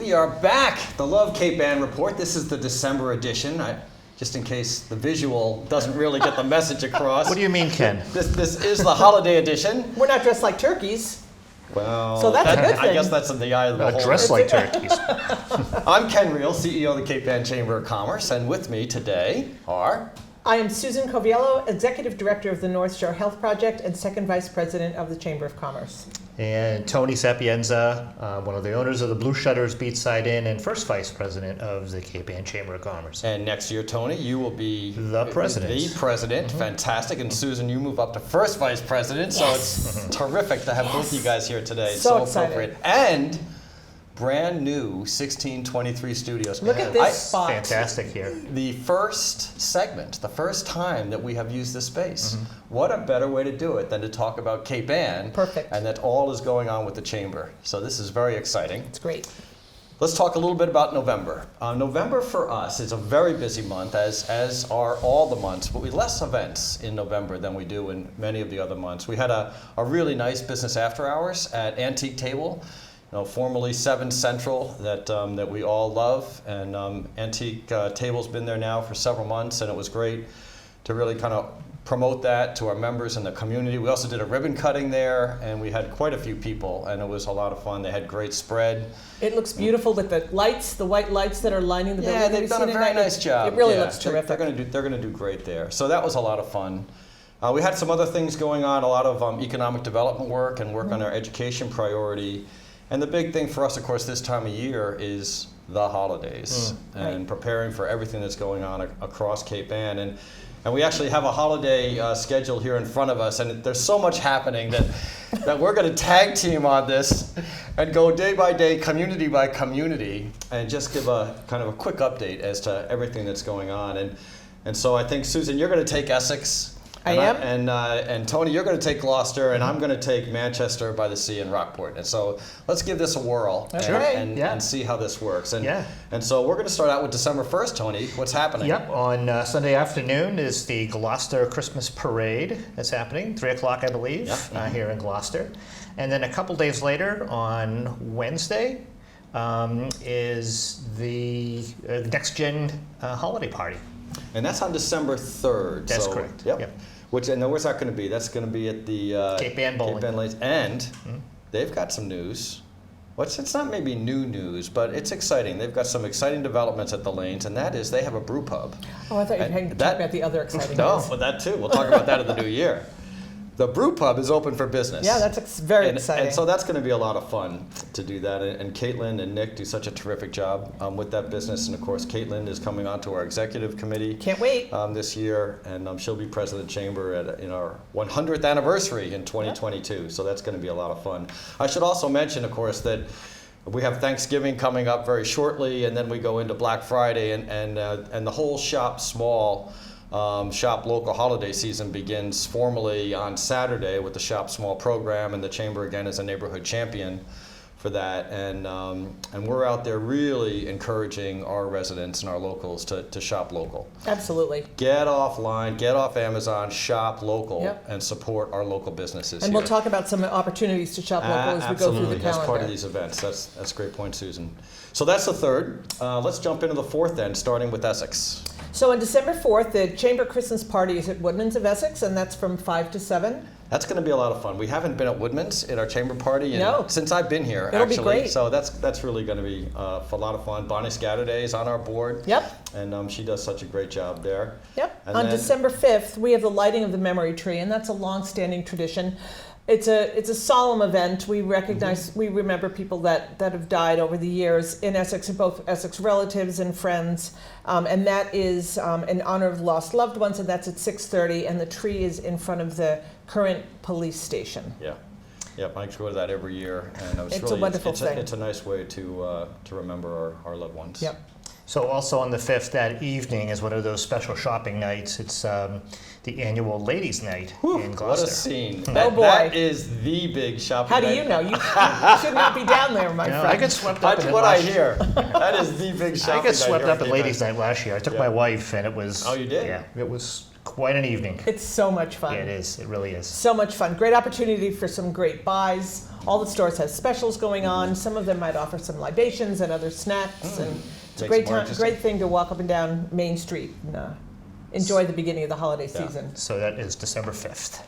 We are back. The Love Cape Ann Report. This is the December edition. Just in case the visual doesn't really get the message across. What do you mean, Ken? This is the holiday edition. We're not dressed like turkeys. Well, so that's a good thing. I guess that's in the eye of the beholder. Dressed like turkeys. I'm Ken Reel, CEO of the Cape Ann Chamber of Commerce, and with me today are... I am Susan Coviello, Executive Director of the North Shore Health Project and Second Vice President of the Chamber of Commerce. And Tony Sapienza, one of the owners of the Blue Shutters Beachside Inn and first Vice President of the Cape Ann Chamber of Commerce. And next year, Tony, you will be... The President. The President. Mm-hmm. Fantastic. And Susan, you move up to First Vice President, so it's terrific to have both of you guys here today. So appropriate. And... brand new 1623 studios. Look at this spot. Fantastic here. The first segment, the first time that we have used this space. Mm-hmm. What a better way to do it than to talk about Cape Ann. Perfect. And that all is going on with the Chamber. So this is very exciting. It's great. Let's talk a little bit about November. November for us is a very busy month, as are all the months, but we have less events in November than we do in many of the other months. We had a really nice business after hours at Antique Table. Formerly 7 Central, that we all love, and Antique Table's been there now for several months, and it was great to really kind of promote that to our members in the community. We also did a ribbon cutting there, and we had quite a few people, and it was a lot of fun. They had great spread. It looks beautiful with the lights, the white lights that are lining the building. Yeah, they've done a very nice job. It really looks terrific. They're going to do great there. So that was a lot of fun. We had some other things going on, a lot of economic development work and work on our education priority. And the big thing for us, of course, this time of year is the holidays and preparing for everything that's going on across Cape Ann. And we actually have a holiday schedule here in front of us, and there's so much happening that we're going to tag team on this and go day by day, community by community, and just give a kind of a quick update as to everything that's going on. And so I think, Susan, you're going to take Essex. I am. And Tony, you're going to take Gloucester, and I'm going to take Manchester by the Sea and Rockport. And so let's give this a whirl and see how this works. And so we're going to start out with December 1st, Tony. What's happening? Yep. On Sunday afternoon is the Gloucester Christmas Parade that's happening, 3 o'clock, I believe, here in Gloucester. And then a couple days later, on Wednesday, is the Next Gen holiday party. And that's on December 3rd. That's correct. Yep. And where's that going to be? That's going to be at the Cape Ann Bowling. Lanes. And they've got some news. It's not maybe new news, but it's exciting. They've got some exciting developments at the Lanes, and that is they have a brew pub. Oh, I thought you were talking about the other exciting news. No, well, that too. We'll talk about that in the new year. The brew pub is open for business. Yeah, that's very exciting. And so that's going to be a lot of fun to do that. And Caitlin and Nick do such a terrific job with that business. And of course, Caitlin is coming onto our executive committee. Can't wait. This year, and she'll be president of the chamber in our 100th anniversary in 2022. So that's going to be a lot of fun. I should also mention, of course, that we have Thanksgiving coming up very shortly, and then we go into Black Friday, and the whole Shop Small. Shop Local holiday season begins formally on Saturday with the Shop Small program, and the Chamber again is a neighborhood champion for that. And we're out there really encouraging our residents and our locals to shop local. Absolutely. Get offline, get off Amazon, shop local, and support our local businesses. And we'll talk about some opportunities to shop local as we go through the calendar. That's part of these events. That's a great point, Susan. So that's the 3rd. Let's jump into the 4th then, starting with Essex. So on December 4th, the Chamber Christmas party is at Woodman's of Essex, and that's from 5 to 7. That's going to be a lot of fun. We haven't been at Woodman's at our chamber party since I've been here. It'll be great. So that's really going to be a lot of fun. Bonnie Scatterday is on our board. Yep. And she does such a great job there. Yep. And on December 5th, we have the lighting of the memory tree, and that's a long-standing tradition. It's a solemn event. We recognize, we remember people that have died over the years in Essex, both Essex relatives and friends, and that is in honor of lost loved ones, and that's at 6:30, and the tree is in front of the current police station. Yeah. Yep, I go to that every year, and it's a wonderful thing. It's a nice way to remember our loved ones. Yep. So also on the 5th, that evening is one of those special shopping nights. It's the annual Ladies' Night in Gloucester. What a scene. Oh boy. That is the big shopping night. How do you know? You should not be down there, my friend. I get swept up That's in it what last I hear. That is the big shopping night. I got swept up at Ladies' Night last year. I took my wife, and it was... Oh, you did? Yeah, it was quite an evening. It's so much fun. Yeah, it is. It really is. So much fun. Great opportunity for some great buys. All the stores have specials going on. Some of them might offer some libations and other snacks. And it's a great time, great thing to walk up and down Main Street and enjoy the beginning of the holiday season. So that is December 5th.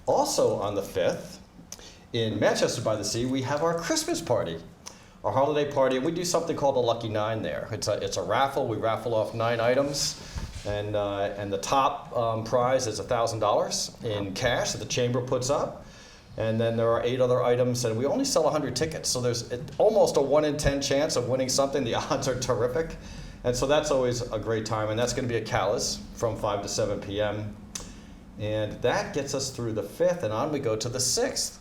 Also on the 5th, in Manchester by the Sea, we have our Christmas party, our holiday party, and we do something called a Lucky Nine there. It's a raffle. We raffle off 9 items, and the top prize is $1,000 in cash that the chamber puts up. And then there are 8 other items, and we only sell 100 tickets, so there's almost a 1 in 10 chance of winning something. The odds are terrific, and so that's always a great time, and that's going to be at Calais from 5 to 7 p.m. And that gets us through the 5th, and on we go to the 6th.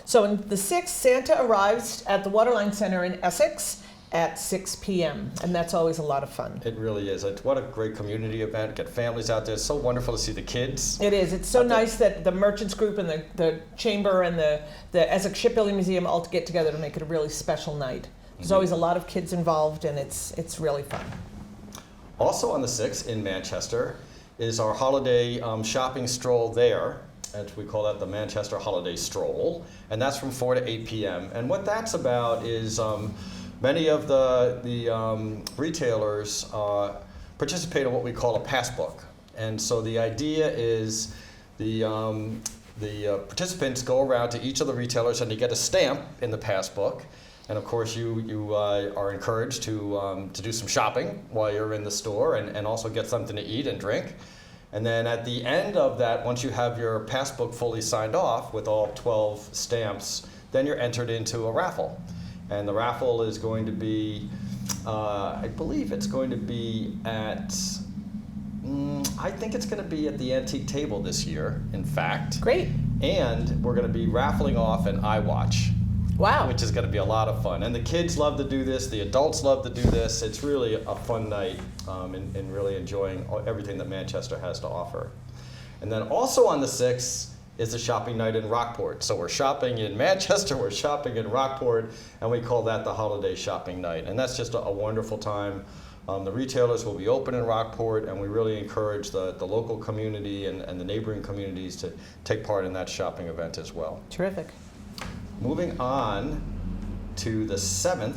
So on the 6th, Santa arrives at the Waterline Center in Essex at 6 p.m., and that's always a lot of fun. It really is. What a great community event. Get families out there. It's so wonderful to see the kids. It is. It's so nice that the Merchants Group and the Chamber and the Essex Shipbuilding Museum all get together to make it a really special night. There's always a lot of kids involved, and it's really fun. Also on the 6th in Manchester is our holiday shopping stroll there. And we call that the Manchester Holiday Stroll. And that's from 4 to 8 p.m. And what that's about is many of the retailers participate in what we call a passbook. And so the idea is the participants go around to each of the retailers and they get a stamp in the passbook. And of course, you are encouraged to do some shopping while you're in the store and also get something to eat and drink. And then at the end of that, once you have your passbook fully signed off with all 12 stamps, then you're entered into a raffle. And the raffle is going to be, I believe it's going to be at, I think it's going to be at the antique table this year, in fact. Great. And we're going to be raffling off an iWatch. Wow. Which is going to be a lot of fun. And the kids love to do this. The adults love to do this. It's really a fun night and really enjoying everything that Manchester has to offer. And then also on the 6th is the shopping night in Rockport. So we're shopping in Manchester, we're shopping in Rockport, and we call that the holiday shopping night. And that's just a wonderful time. The retailers will be open in Rockport, and we really encourage the local community and the neighboring communities to take part in that shopping event as well. Terrific. Moving on to the 7th,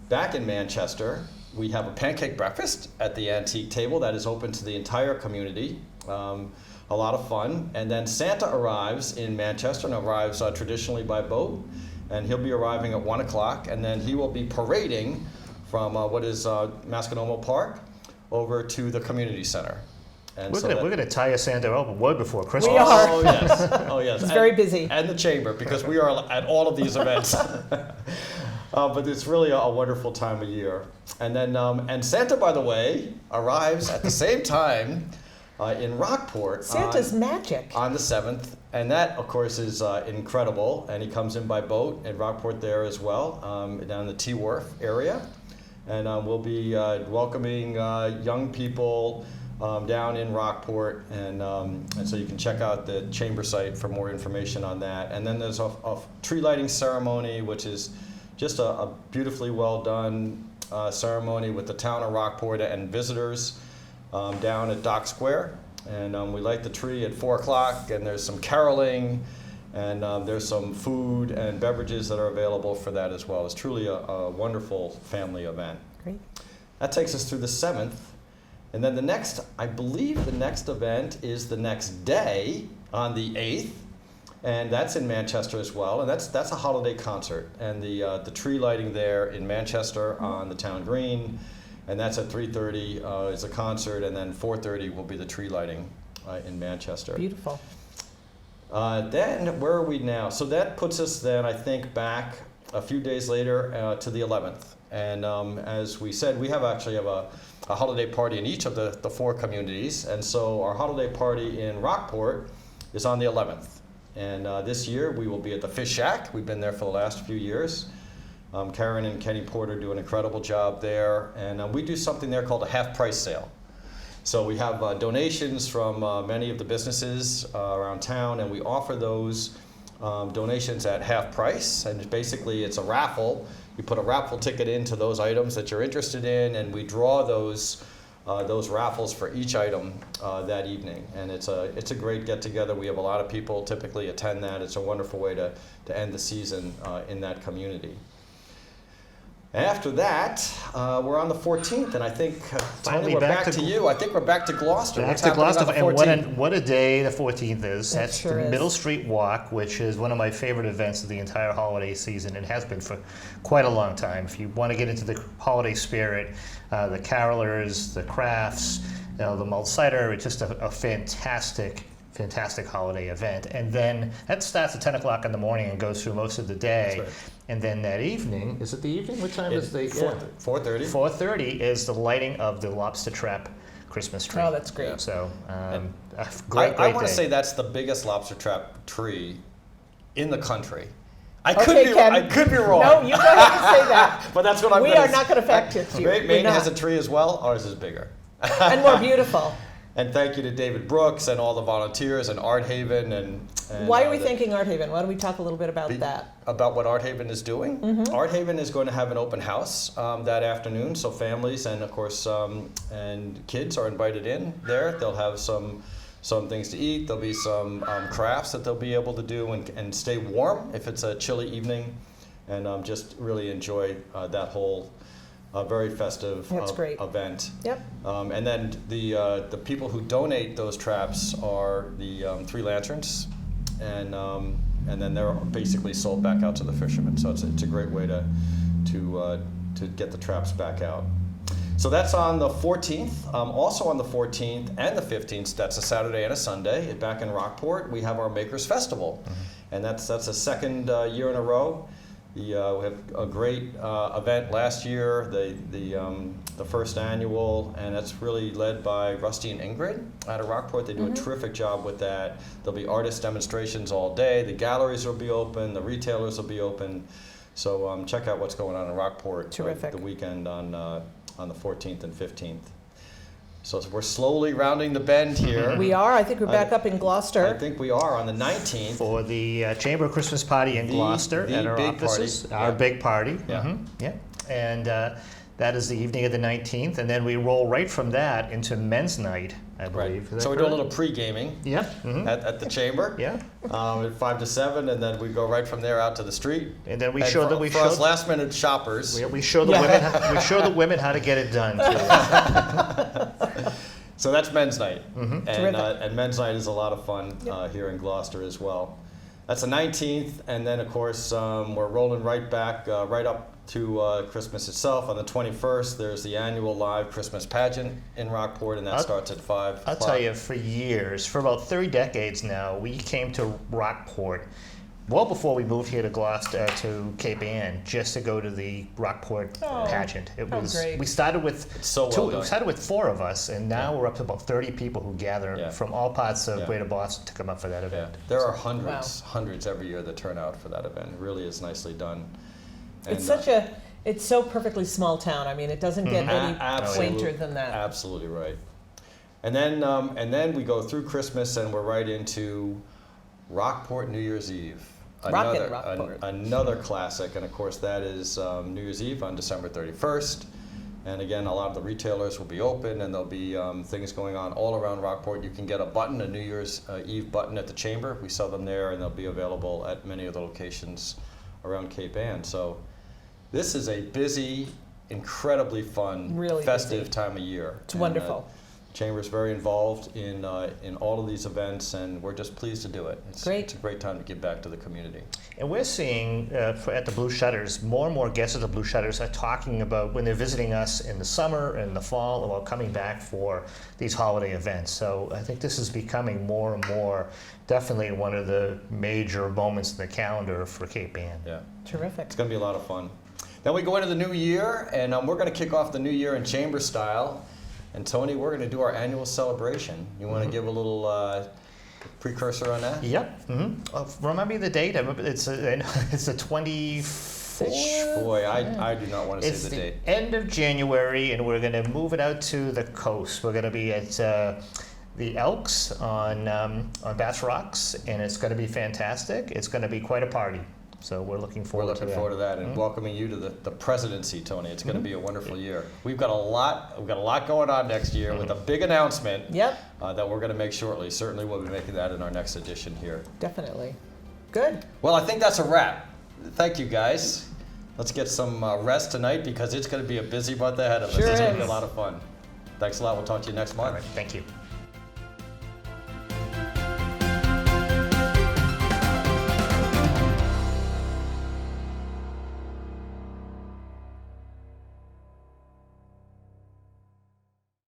back in Manchester, we have a pancake breakfast at the antique table that is open to the entire community. A lot of fun. And then Santa arrives in Manchester and arrives traditionally by boat. And he'll be arriving at 1 o'clock. And then he will be parading from what is Masconomo Park over to the community center. And we're going to tie a Santa up way before Christmas. We are. Oh, yes. Oh, yes. It's very busy. And the chamber, because we are at all of these events. But it's really a wonderful time of year. And then, and Santa, by the way, arrives at the same time in Rockport. Santa's magic. On the 7th. And that, of course, is incredible. And he comes in by boat at Rockport there as well, down the T-Wharf area. And we'll be welcoming young people down in Rockport, and so you can check out the chamber site for more information on that. And then there's a tree lighting ceremony, which is just a beautifully well done ceremony with the town of Rockport and visitors down at Dock Square. And we light the tree at 4 o'clock, and there's some caroling, and there's some food and beverages that are available for that as well. It's truly a wonderful family event. Great. That takes us through the 7th. And then the next, I believe the next event is the next day on the 8th, and that's in Manchester as well, and that's a holiday concert, and the tree lighting there in Manchester on the town green, and that's at 3:30 is a concert, and then 4:30 will be the tree lighting in Manchester. Beautiful. Then where are we now? So that puts us then, I think, back a few days later to the 11th, and as we said, we actually have a holiday party in each of the 4 communities. And so our holiday party in Rockport is on the 11th. And this year we will be at the Fish Shack. We've been there for the last few years. Karen and Kenny Porter do an incredible job there. And we do something there called a half-price sale. So we have donations from many of the businesses around town, and we offer those donations at half price. And basically it's a raffle. You put a raffle ticket into those items that you're interested in, and we draw those those raffles for each item that evening. And it's a great get-together. We have a lot of people typically attend that. It's a wonderful way to end the season in that community. After that, we're on the 14th, and I think, Tony, we're back to you. I think we're back to Gloucester. Back What's to happening Gloucester, on the 14th? and what a day the 14th is. It That's sure the is. Middle Street Walk, which is one of my favorite events of the entire holiday season. It has been for quite a long time. If you want to get into the holiday spirit, the carolers, the crafts, the mulled cider, it's just a fantastic holiday event. And then that starts at 10 o'clock in the morning and goes through most of the day. That's right. And then that evening, is it the evening? What time is the... 4:30. 4:30 is the lighting of the lobster trap Christmas tree. Oh, that's great. So, a I great want to day. say that's the biggest lobster trap tree in the country. I Okay, Ken. could be wrong. No, you don't have to say that. But that's what I'm We gonna are not going to fact check you. Great We're Maine not. has a tree as well. Ours is bigger. And more beautiful. And thank you to David Brooks and all the volunteers and Art Haven and Why are we the- thanking Art Haven? Why don't we talk a little bit about that? About what Art Haven is doing. Art Haven is going to have an open house that afternoon, so families and of course and kids are invited in there. They'll have some things to eat. There'll be some crafts that they'll be able to do and stay warm if it's a chilly evening, and just really enjoy that whole very festive That's great. event. Yep. And then the people who donate those traps are the Three Lanterns, and then they're basically sold back out to the fishermen. So it's a great way to get the traps back out. So that's on the 14th. Also on the 14th and the 15th, that's a Saturday and a Sunday. Back in Rockport, we have our Makers Festival, and that's a second year in a row. We have a great event last year, the first annual, and it's really led by Rusty and Ingrid out of Rockport. They do a terrific job with that. There'll be artist demonstrations all day. The galleries will be open. The retailers will be open. So check out what's going on in Rockport Terrific. the weekend on the 14th and 15th. So we're slowly rounding the bend here. We are. I think we're back up in Gloucester. I think we are on the 19th. For the Chamber Christmas Party in Gloucester the at our big offices. party. Our Yeah. big party. Yeah. Yeah. And that is the evening of the 19th. And then we roll right from that into Men's Night, I believe. Is that So we do a correct? little pre-gaming Yep. at the chamber. Yeah. At 5 to 7, and then we go right from there out to the street. And then we And show for, that we for show us last-minute shoppers. we show the women we show the women how to get it done. Too. So that's Men's Night, Terrific. and Men's Night is a lot of fun here in Gloucester as well. That's the 19th, and then of course we're rolling right back right up to Christmas itself. On the 21st, there's the annual live Christmas pageant in Rockport, and that starts at 5 I'll o'clock. tell you, for years, for about 3 decades now, we came to Rockport well before we moved here to Gloucester, to Cape Ann, just to go to the Rockport pageant. It oh, was great. we started with It's so well done. we started with 4 of us, and now we're up to about 30 people who gather Yeah. from all parts of Yeah. Greater Boston to come up for that Yeah. event. There are hundreds every year that turn out for that event. It really is nicely done. And, It's so perfectly small town. I mean, it doesn't get any absolute- quainter than that. Absolutely right. And then we go through Christmas and we're right into Rockport New Year's Eve. Rockin' Rockport. Another classic, and of course that is New Year's Eve on December 31st. And again, a lot of the retailers will be open, and there'll be things going on all around Rockport. You can get a button, a New Year's Eve button at the Chamber. We sell them there, and they'll be available at many of the locations around Cape Ann. So this is a busy, incredibly fun, Really festive busy. time of year. It's wonderful. Chamber's very involved in all of these events, and we're just pleased to do it. Great. It's a great time to give back to the community. And we're seeing at the Blue Shutters, more and more guests at the Blue Shutters are talking about when they're visiting us in the summer and the fall about coming back for these holiday events. So I think this is becoming more and more definitely one of the major moments in the calendar for Cape Ann. Yeah, Terrific. it's going to be a lot of fun. Then we go into the new year, and we're going to kick off the new year in Chamber style. And Tony, we're going to do our annual celebration. You want to give a little precursor on that? Yep. Remind me the date. It's the 24th. Boy, I do not want to It's say the the date. end of January, and we're going to move it out to the coast. We're going to be at the Elks on Bass Rocks, and it's going to be fantastic. It's going to be quite a party. So we're looking We're forward looking to that. forward to that and welcoming you to the presidency, Tony. It's going to be a wonderful year. We've got a lot going on next year with a big announcement Yep, that we're going to make shortly. Certainly we'll be making that in our next edition here. definitely. Good. Well, I think that's a wrap. Thank you, guys. Let's get some rest tonight because it's going to be a busy month ahead of us. Sure It's going to be a is. lot of fun. Thanks a lot. We'll talk to you next month. All right, thank you.